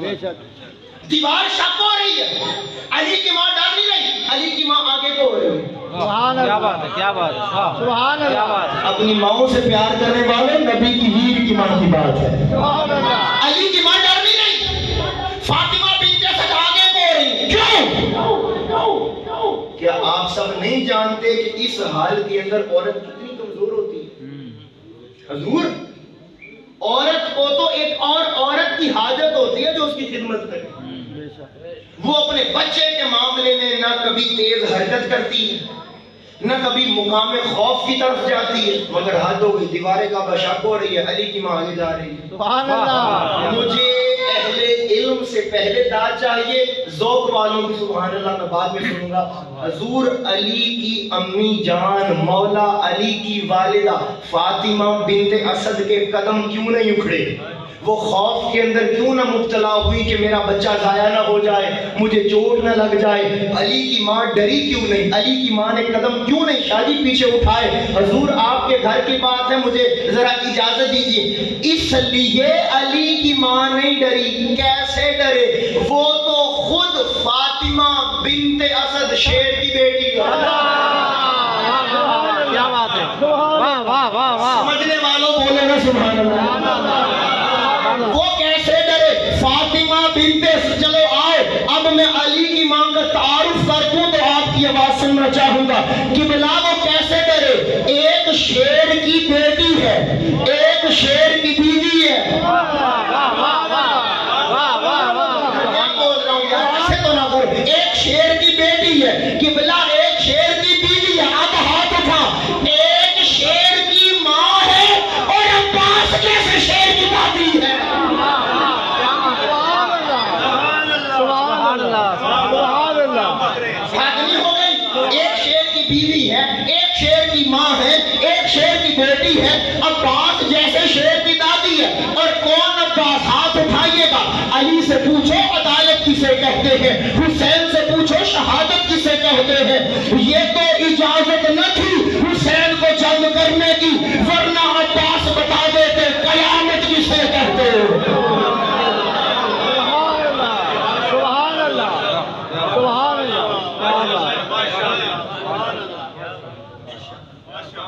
بے شک. دیوار شک ہو رہی ہے، علی کی ماں ڈر نہیں رہی، علی کی ماں آگے کو ہو رہی ہے. سبحان اللہ. کیا بات ہے، کیا بات ہے، سبحان کیا اللہ. بات ہے. اپنی ماؤں سے پیار کرنے والے نبی کی ہیر کی ماں کی بات ہے. سبحان اللہ. علی کی ماں ڈر نہیں رہی، فاطمہ بنت اسد آگے کو ہو رہی ہے. کیوں؟ کیا آپ سب نہیں جانتے کہ اس حال کے اندر عورت کتنی کمزور ہوتی ہے؟ حضور، عورت کو تو ایک اور عورت کی حاجت ہوتی ہے جو اس کی خدمت کرے. بے شک. وہ اپنے بچے کے معاملے میں نہ کبھی تیز حرکت کرتی ہے، نہ کبھی مقام خوف کی طرف جاتی ہے، مگر حد ہو گئی، دیوار کعبہ شک ہو رہی ہے، علی کی ماں آگے جا رہی ہے. سبحان اللہ. مجھے اہل علم سے پہلے داد چاہیے، ذوق والوں کی سبحان اللہ میں بعد میں سنوں گا. حضور علی کی امی جان مولا علی کی والدہ فاطمہ بنت اسد کے قدم کیوں نہیں اکھڑے؟ وہ خوف کے اندر کیوں نہ مبتلا ہوئی کہ میرا بچہ ضائع نہ ہو جائے، مجھے چوٹ نہ لگ جائے؟ علی کی ماں ڈری کیوں نہیں؟ علی کی ماں نے قدم کیوں نہیں شادی پیچھے اٹھائے؟ حضور آپ کے گھر کی بات ہے، مجھے ذرا اجازت دیجیے. اس لیے علی کی ماں نہیں ڈری. کیسے ڈرے؟ وہ تو خود فاطمہ بنت اسد شیر کی بیٹی ہے. کیا بات ہے، واہ واہ واہ واہ. سمجھنے والوں بولے نا سبحان اللہ. وہ کیسے ڈرے؟ فاطمہ بنت اسد. چلو آؤ اب میں علی کی ماں کا تعارف کر دوں تو آپ کی آواز سننا چاہوں گا کہ بلا وہ کیسے ڈرے. ایک شیر کی بیٹی ہے، ایک شیر کی بیوی ہے. ایک شیر کی بیٹی ہے کہ بلا ایک شیر کی بیوی ہے. اب ہاتھ اٹھا. ایک شیر کی ماں ہے اور عباس جیسے شیر کی دادی ہے. سبحان اللہ. سبحان اللہ. بھاگنی ہو گئی. ایک شیر کی بیوی ہے، ایک شیر کی ماں ہے، ایک شیر کی بیٹی ہے، عباس جیسے شیر کی دادی ہے. اور کون عباس؟ ہاتھ اٹھائیے گا. علی سے پوچھو عدالت کسے کہتے ہیں، حسین سے پوچھو شہادت کسے کہتے ہیں. یہ تو اجازت نہ تھی حسین کو جنگ کرنے کی، ورنہ عباس بتا دیتے قیامت کسے کہتے ہیں. سبحان اللہ. سبحان اللہ.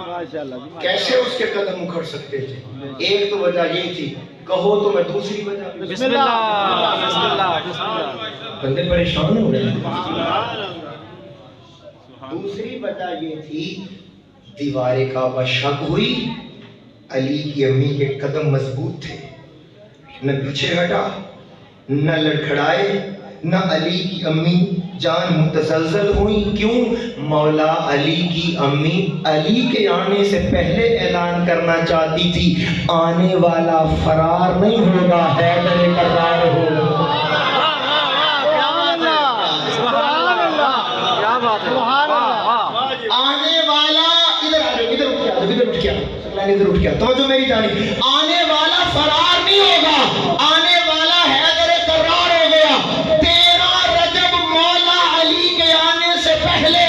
ماشاءاللہ. کیسے اس کے قدم اکھڑ سکتے تھے؟ ایک تو وجہ یہ تھی، کہو تو میں دوسری وجہ بھی. بسم اللہ بسم اللہ بسم اللہ. بندے پریشان ہو رہے ہیں. دوسری وجہ یہ تھی، دیوار کعبہ شک ہوئی، علی کی امی کے قدم مضبوط تھے، نہ پیچھے ہٹا نہ لڑکھڑائے، نہ علی کی امی جان متزلزل ہوئی. کیوں؟ مولا علی کی امی علی کے آنے سے پہلے اعلان کرنا چاہتی تھی آنے والا فرار نہیں ہوگا، حیدر کرار ہوگا. کیا بات ہے، آنے والا ادھر آ جاؤ، ادھر اٹھ گیا ادھر اٹھ گیا توجہ میری جانی. آنے والا فرار نہیں ہوگا، آنے والا حیدر کرار ہو گیا. 13 رجب مولا علی کے آنے سے پہلے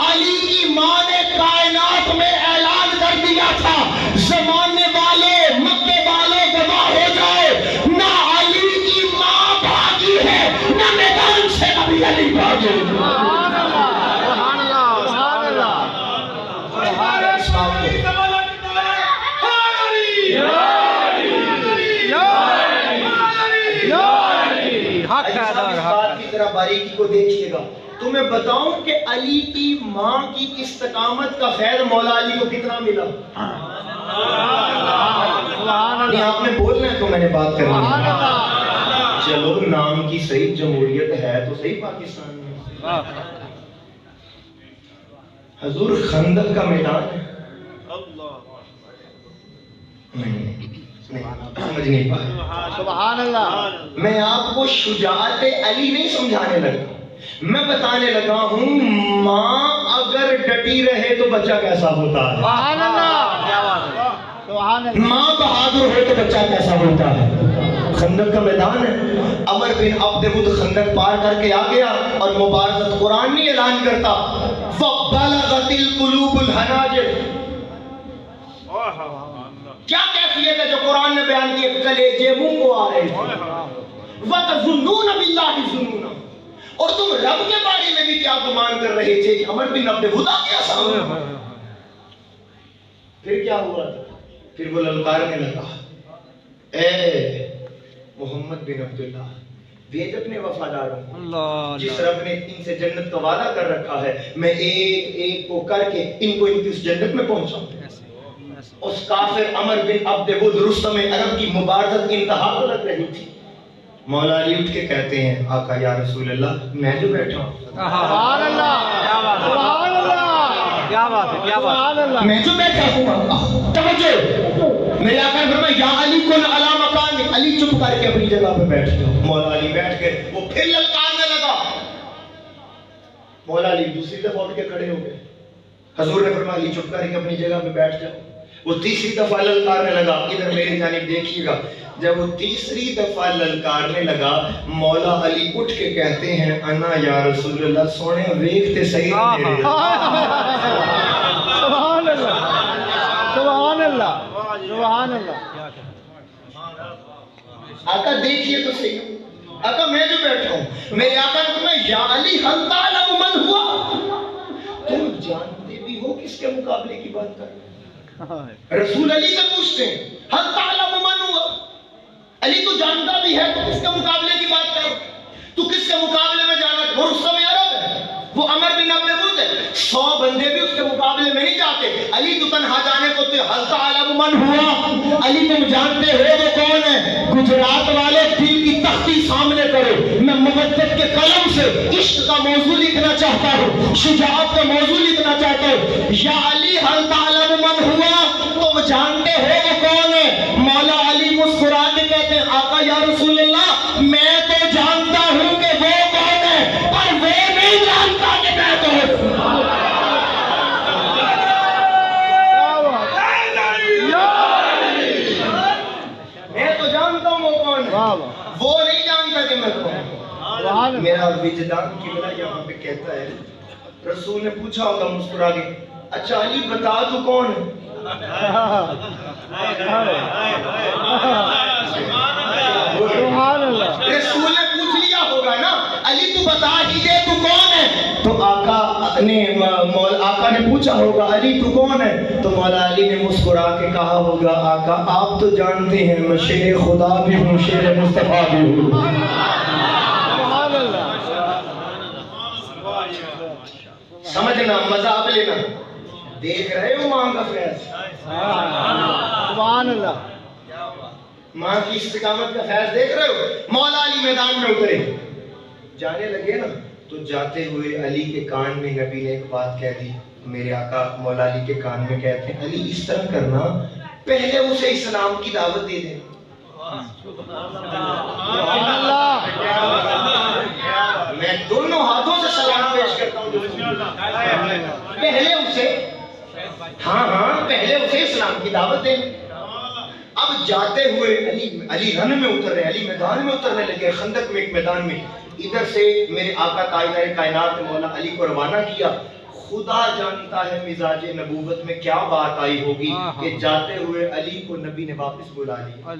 علی کی ماں نے کائنات میں اعلان کر دیا تھا، زمانے والوں مکے والوں گواہ ہو جائے، نہ علی کی ماں بھاگی ہے نہ میدان سے کبھی علی بھاگے. باریکی کو دیکھیے گا. تمہیں بتاؤں کہ علی کی ماں کی استقامت کا فیض مولا علی کو کتنا ملا. نہیں آپ نے بولنا ہے تو میں نے بات کرنی ہے. چلو نام کی صحیح جمہوریت ہے تو صحیح پاکستان میں. حضور خندق کا میدان ہے. سمجھ نہیں پایا. سبحان اللہ. میں آپ کو شجاعت علی نہیں سمجھانے لگا، میں بتانے لگا ہوں ماں اگر ڈٹی رہے تو بچہ کیسا ہوتا ہے. سبحان اللہ. کیا بات ہے. سبحان اللہ. ماں بہادر ہو تو بچہ کیسا ہوتا ہے. خندق کا میدان ہے. عمر بن عبد ود خندق پار کر کے آ گیا اور مبارزت قرآن نہیں اعلان کرتا. فَبَلَغَتِ الْقُلُوبُ الْحَنَاجِرَ. کیا کیفیت ہے جو قرآن نے بیان کی؟ کلیجے منہ کو آ رہے تھے. وَتَظُنُّونَ بِاللَّهِ الظُّنُونَ. اور تم رب کے بارے میں بھی کیا گمان کر رہے تھے؟ عمر بن عبد ود آ گیا سامنے. پھر کیا ہوا؟ پھر وہ للکارنے لگا, اے محمد بن عبداللہ, وید اپنے وفاداروں, جس رب نے ان سے جنت کا وعدہ کر رکھا ہے, میں ایک ایک کو کر کے ان کو ان کی اس جنت میں پہنچاؤں. اس کافر عمر بن عبد ود رستم عرب کی مبارزت انتہا کو لگ رہی تھی. مولا علی اٹھ کے کہتے ہیں, آقا یا رسول اللہ, میں جو بیٹھا ہوں, سبحان اللہ, سبحان اللہ, کیا بات ہے, کیا بات سبحان اللہ. میں جو بیٹھا ہوں, توجہ, میرے آقا نے فرمایا یا علی کن علی مکان, علی چپ کر کے اپنی جگہ پہ بیٹھ جاؤ. مولا علی بیٹھ گئے. وہ پھر للکارنے لگا. مولا علی دوسری دفعہ اٹھ کے کھڑے ہو گئے. حضور نے فرمایا علی چپ کر کے اپنی جگہ پہ بیٹھ جاؤ. وہ تیسری دفعہ للکارنے لگا. ادھر میری جانب دیکھیے گا. جب وہ تیسری دفعہ للکارنے لگا, مولا علی اٹھ کے کہتے ہیں, انا یا رسول اللہ, سونے ویکھتے صحیح میرے. سبحان اللہ, سبحان اللہ, سبحان اللہ. آقا دیکھیے تو صحیح. آقا میں جو بیٹھا ہوں, میرے آقا نے فرمایا یا علی حل تعلم من ہوا, تم جانتے بھی ہو کس کے مقابلے کی بات کر رہے ہیں؟ رسول علی سے پوچھتے ہیں, حل تعلم من ہوا, علی تو جانتا بھی ہے, تو کس کے مقابلے کی بات کر, تو کس کے مقابلے میں جانا؟ وہ رستم عرب ہے, وہ عمر بن عبد ود ہے, 100 بندے بھی اس کے مقابلے میں نہیں جاتے. علی تو تنہا جانے کو تھے. حل تعلم من ہوا, علی تم جانتے ہو وہ کون ہے؟ گجرات والے دل کی تختی سامنے کرو, میں مودت کے قلم سے عشق کا موضوع لکھنا چاہتا ہوں, شجاعت کا موضوع لکھنا چاہتا ہوں. یا علی حل تعلم من ہوا, تم جانتے ہو وہ کون ہے؟ مولا علی مسکرا کے کہتے ہیں, آقا یا رسول اللہ, میں تو جانتا ہوں کہ وہ کون ہے, پر وہ نہیں جانتا کہ میں کون ہوں. میں تو جانتا ہوں وہ کون ہے, وہ نہیں جانتا کہ میں کون ہوں. میرا وجدان کی وجہ یہاں پہ کہتا ہے, رسول نے پوچھا ہوگا مسکرا کے, اچھا علی بتا تو کون ہے؟ سبحان اللہ. رسول نے پوچھ لیا ہوگا نا, علی تو بتا ہی دے تو کون ہے. تو آقا نے پوچھا ہوگا, علی تو کون ہے؟ تو مولا علی نے مسکرا کے کہا ہوگا, آقا آپ تو جانتے ہیں میں شیر خدا بھی ہوں, شیر مصطفیٰ بھی ہوں. سبحان اللہ. سمجھنا, مذاق لینا. دیکھ رہے ہو ماں کا فیض, سبحان اللہ. ماں کی استقامت کا فیض دیکھ رہے ہو. مولا علی میدان میں اترے, جانے لگے نا, تو جاتے ہوئے علی کے کان میں نبی نے ایک بات کہہ دی. میرے آقا مولا علی کے کان میں کہتے ہیں, علی اس طرح کرنا, پہلے اسے اسلام کی دعوت دے دیں. سبحان اللہ. میں دونوں ہاتھوں سے سلام پیش کرتا ہوں. پہلے اسے, ہاں پہلے اسے اسلام کی دعوت دیں. اب جاتے ہوئے علی رن میں اتر رہے, علی میدان میں اترنے لگے, خندق میں ایک میدان میں. ادھر سے میرے آقا تاجدار کائنات نے مولا علی کو روانہ کیا. خدا جانتا ہے مزاج نبوت میں کیا بات آئی ہوگی کہ جاتے ہوئے علی کو نبی نے واپس بلا لیا.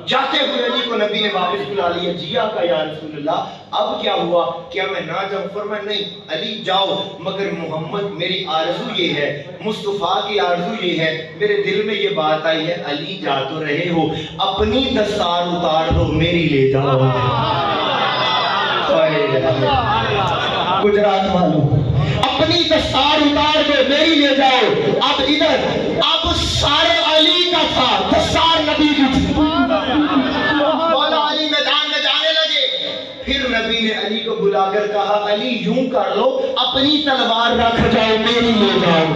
جاتے ہوئے علی کو نبی نے واپس بلا لیا. جی آقا یا رسول اللہ, اب کیا ہوا, کیا میں نہ جاؤں؟ فرمایا نہیں علی جاؤ, مگر محمد میری آرزو یہ ہے, مصطفیٰ کی آرزو یہ ہے, میرے دل میں یہ بات آئی ہے, علی جا تو رہے ہو, اپنی دستار اتار دو, میری لے جاؤ. گجرات والوں, اپنی دستار اتار دو, میری لے جاؤ. اب ادھر, اب سار علی کا تھا, دستار نبی کی تھی. مولا علی میدان میں جانے لگے. پھر نبی نے علی کو بلا کر کہا, علی یوں کر لو, اپنی تلوار رکھ جاؤ, میری لے جاؤ.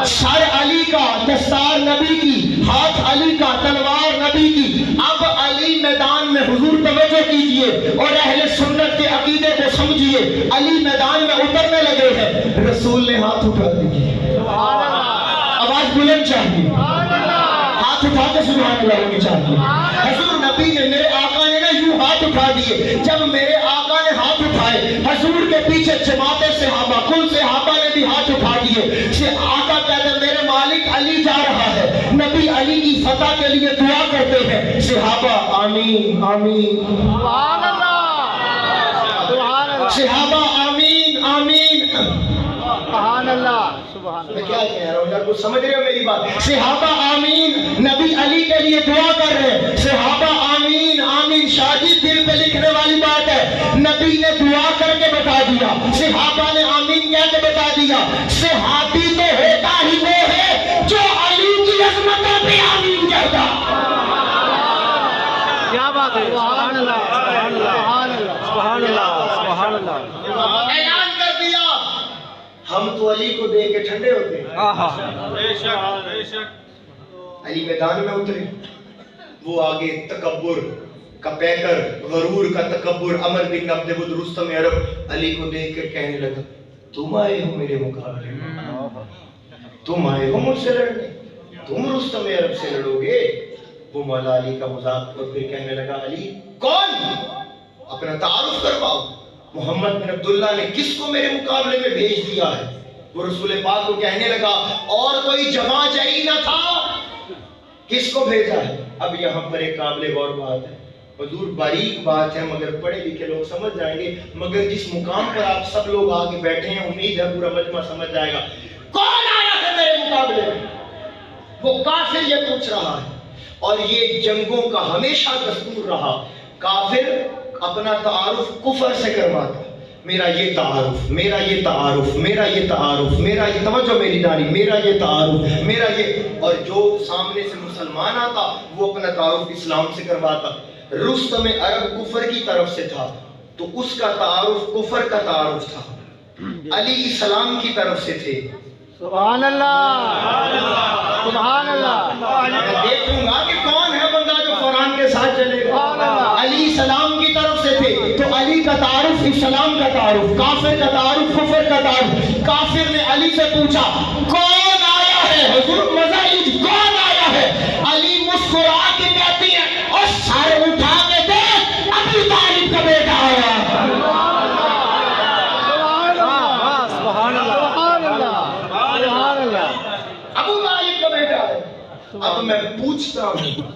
سر علی کا, دستار نبی کی, ہاتھ علی کا, تلوار نبی کی. اب علی میدان میں, حضور توجہ کیجئے اور اہل سنت کے عقیدے کو سمجھیے, علی میدان میں اترنے لگے ہیں. رسول نے ہاتھ اٹھا دیے, آواز بلند چاہیے, ہاتھ ہاتھ اٹھا کے سبحان اللہ ہونی چاہیے. حضور نبی نے میرے آقا نے نا یوں ہاتھ اٹھا دیے. جب میرے آقا نے ہاتھ اٹھائے حضور کے پیچھے جماعت صحابہ کل صحابہ نے بھی ہاتھ اٹھا دیے. آقا کہتے ہیں میرے مالک علی جا رہا ہے. نبی علی کی فتح کے لیے دعا کرتے ہیں. صحابہ آمین آمین. سبحان اللہ سبحان اللہ صحابہ آمین آمین. سبحان اللہ سبحان میں اللہ. کیا کہہ رہا ہوں یار کچھ سمجھ رہے ہو میری بات؟ صحابہ آمین. نبی علی کے لیے دعا کر رہے ہیں. صحابہ آمین آمین. شادی دل پہ لکھنے والی بات ہے. نبی نے دعا کر کے بتا دیا, صحابہ نے آمین کہہ کے بتا دیا. صحابی تو ہوتا ہی وہ ہے جو علی کی عظمتوں پہ آمین کہتا. کیا بات ہے, سبحان اللہ سبحان اللہ سبحان اللہ سبحان اللہ. اعلان کر دیا ہم تو علی کو دیکھ کے ٹھنڈے ہوتے ہیں. آہا علی میدان میں اترے, وہ آگے تکبر کا پیکر, غرور کا تکبر, عمر بن عبد ود رستم عرب علی کو دیکھ کر کہنے لگا تم آئے ہو میرے مقابلے میں, تم آئے ہو مجھ سے لڑنے, تم رستم عرب سے لڑو گے. وہ مولا علی کا مذاق اور پھر کہنے لگا علی کون, اپنا تعارف کرواؤ. محمد بن عبداللہ نے کس کو میرے مقابلے میں بھیج دیا ہے؟ وہ رسول پاک کو کہنے لگا اور کوئی جمع جئی نہ تھا, کس کو بھیجا ہے؟ اب یہاں پر ایک قابل غور بات ہے, حضور باریک بات ہے مگر پڑھے لکھے لوگ سمجھ جائیں گے. مگر جس مقام پر آپ سب لوگ آگے بیٹھے ہیں امید ہے پورا مجمع سمجھ جائے گا. کون آیا ہے میرے مقابلے میں؟ وہ کافر یہ پوچھ رہا ہے. اور یہ جنگوں کا ہمیشہ دستور رہا, کافر اپنا تعارف کفر سے کرواتا. میرا یہ تعارف, میرا یہ تعارف, میرا یہ تعارف, میرا یہ توجہ میری داری, میرا یہ تعارف, میرا یہ. اور جو سامنے سے مسلمان آتا وہ اپنا تعارف اسلام سے کرواتا. رستم عرب کفر کی طرف سے تھا تو اس کا تعارف کفر کا تعارف تھا. علی اسلام کی طرف سے تھے. سبحان اللہ سبحان اللہ. میں دیکھوں گا کہ کون ہے بندہ جو قرآن کے ساتھ چلے گا. علی اسلام کی طرف سے تھے تو علی کا تعارف اسلام کا تعارف, کافر کا تعارف کفر کا تعارف. کافر نے علی سے پوچھا کون آیا ہے؟ حضور مزاج کون آیا ہے؟ علی مسکرا کے کہتی ہیں اور سر اٹھا کے دیکھ ابو طالب کا بیٹا آیا. ابو طالب کا بیٹا ہے. اب میں پوچھتا ہوں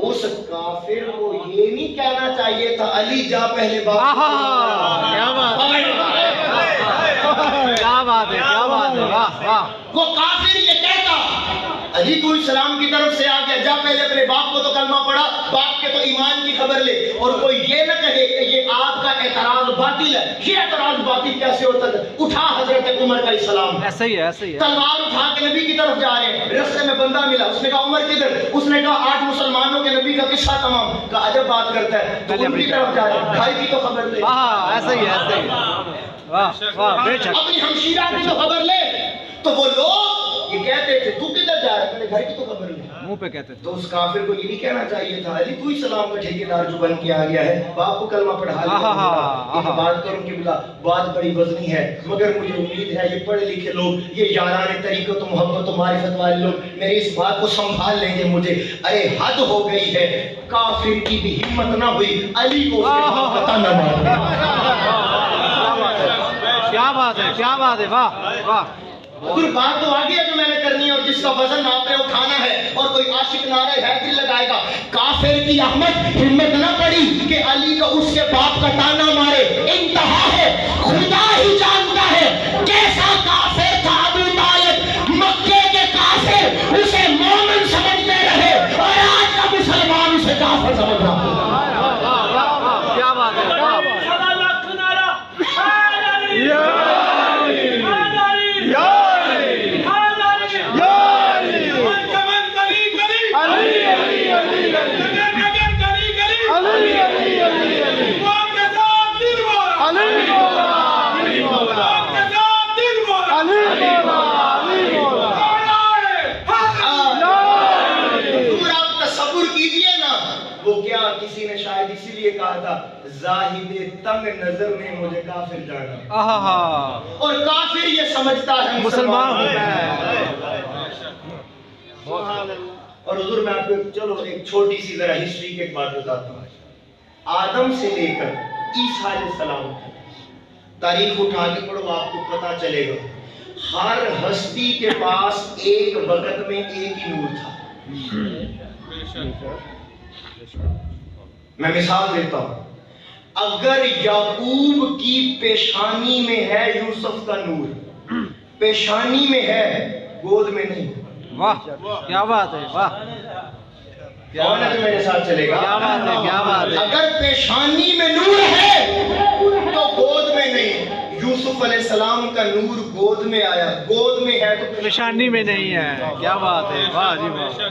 اس کافر کو یہ نہیں کہنا چاہیے تھا علی جا پہلے باپ. کیا بات ہے, کیا بات ہے, کیا بات ہے, واہ واہ. وہ کافر یہ کہتا علی تو اسلام کی طرف سے آ گیا, جا پہلے اپنے باپ کو تو کلمہ پڑھا, باپ کے تو ایمان کی خبر لے. اور کوئی یہ نہ کہے کہ یہ آپ کا اعتراض باطل ہے. یہ اعتراض باطل کیسے ہوتا ہے؟ اٹھا حضرت عمر کا اسلام, ایسا ہی ہے, ایسا ہی ہے. تلوار اٹھا کے نبی کی طرف جا رہے ہیں, رستے میں بندہ ملا, اس نے کہا عمر کدھر؟ اس نے کہا 8 مسلمانوں کے نبی کا قصہ تمام. کہا عجب بات کرتا ہے, تو ان کی طرف جا رہے ہیں, بھائی کی تو خبر لے. ہاں ایسا ہی ہے, ایسا ہی ہے. واہ واہ بے شک. اپنی ہمشیرہ کی تو خبر لے. تو وہ لوگ یہ کہتے تھے تو کدھر جا رہا ہے؟ اپنے گھر کی تو خبر لے. منہ پہ کہتے تھے. تو اس کافر کو یہ نہیں کہنا چاہیے تھا علی تو اسلام کا ٹھیکیدار جو بن کے آ گیا ہے, باپ کو کلمہ پڑھا لیا. ایک بات کروں کہ بلا بات بڑی وزنی ہے مگر مجھے امید ہے یہ پڑھے لکھے لوگ, یہ یاران طریقت و محبت و معرفت والے لوگ میری اس بات کو سنبھال لیں گے. مجھے ارے حد ہو گئی ہے, کافر کی بھی ہمت نہ ہوئی علی کو اس کے باپ کا تانا مارا. کیا بات ہے, کیا بات ہے, واہ واہ. حضور بات تو آگے ہے جو میں نے کرنی ہے اور جس کا وزن آپ نے اٹھانا ہے. اور کوئی عاشق نعرہ حیدری لگائے گا, کافر کی احمد ہمت نہ پڑی کہ علی کا اس کے باپ کا تانا مارے. انتہا ہے, خدا ہی جانتا ہے کیسا کافر تھا ابو طالب. مکے کے کافر اسے مومن سمجھتے رہے اور آج کا مسلمان اسے کافر سمجھ رہا ہے. کیا بات ہے, واہ. کسی نے شاید اسی لیے کہا تھا زاہد تنگ نظر نے مجھے کافر جانا. اور کافر یہ سمجھتا ہے مسلمان ہوتا ہے. اور حضور میں آپ کو چلو ایک چھوٹی سی ذرا ہسٹری کی ایک بات بتاتا ہوں. آدم سے لے کر عیسیٰ علیہ السلام تاریخ اٹھا کے پڑھو آپ کو پتا چلے گا ہر ہستی کے پاس ایک وقت میں ایک ہی نور تھا. میں مثال دیتا ہوں. اگر یعقوب کی پیشانی میں ہے یوسف کا نور، پیشانی میں ہے گود میں نہیں. واہ کیا بات ہے، واہ کون ہے جو میرے ساتھ چلے گا؟ کیا بات ہے، کیا بات ہے. اگر پیشانی میں نور ہے تو گود میں نہیں. یوسف علیہ السلام کا نور گود میں آیا، گود میں ہے تو پیشانی میں نہیں ہے. کیا بات ہے، واہ جی واہ.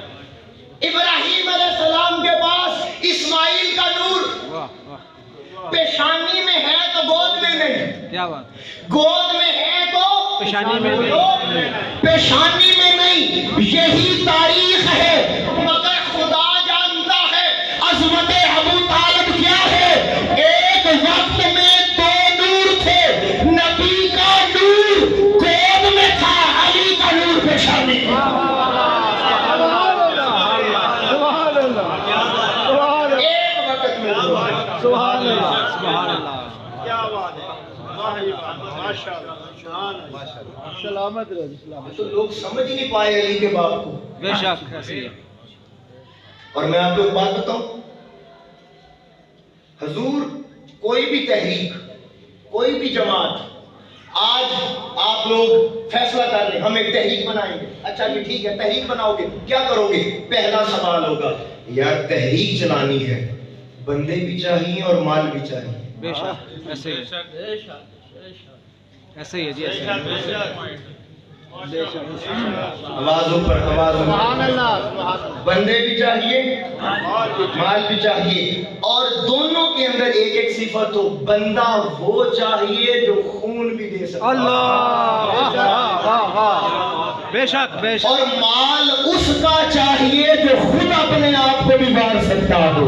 ابراہیم علیہ السلام کے پاس اسماعیل کا نور واہ واہ پیشانی میں ہے تو گود میں نہیں. کیا بات. گود میں ہے تو پیشانی میں نہیں. پیشانی میں نہیں. یہی تاریخ ہے مگر خدا جانتا ہے عظمت ابو طالب کیا ہے. ایک وقت میں دو نور تھے، نبی کا نور گود میں تھا، علی کا نور پیشانی میں. ایک وقت میں دو. سبحان اللہ سبحان اللہ. کیا بات ہے، ماشاءاللہ سلامت رہے سلامت. تو لوگ سمجھ ہی نہیں پائے علی کے باپ کو. بے شک ایسی ہے. اور میں آپ کو ایک بات بتاؤں، حضور کوئی بھی تحریک، کوئی بھی جماعت، آج آپ لوگ فیصلہ کر لیں ہم ایک تحریک بنائیں گے. اچھا کہ ٹھیک ہے تحریک بناؤ گے، کیا کرو گے؟ پہلا سوال ہوگا یار تحریک چلانی ہے، بندے بھی چاہیے اور مال بھی چاہیے. بے شک ایسے ہی ایسے ہی ہے جی. ایسے آواز اوپر، آواز سبحان اوپر. اللہ سبحان اللہ. بندے بھی چاہیے مال بھی چاہیے، اور دونوں کے اندر ایک ایک صفت ہو. بندہ وہ چاہیے جو خون بھی دے سکتا. اللہ واہ واہ واہ. بے شک بے شک. اور مال اس کا چاہیے جو خود اپنے آپ کو بھی مار سکتا ہو.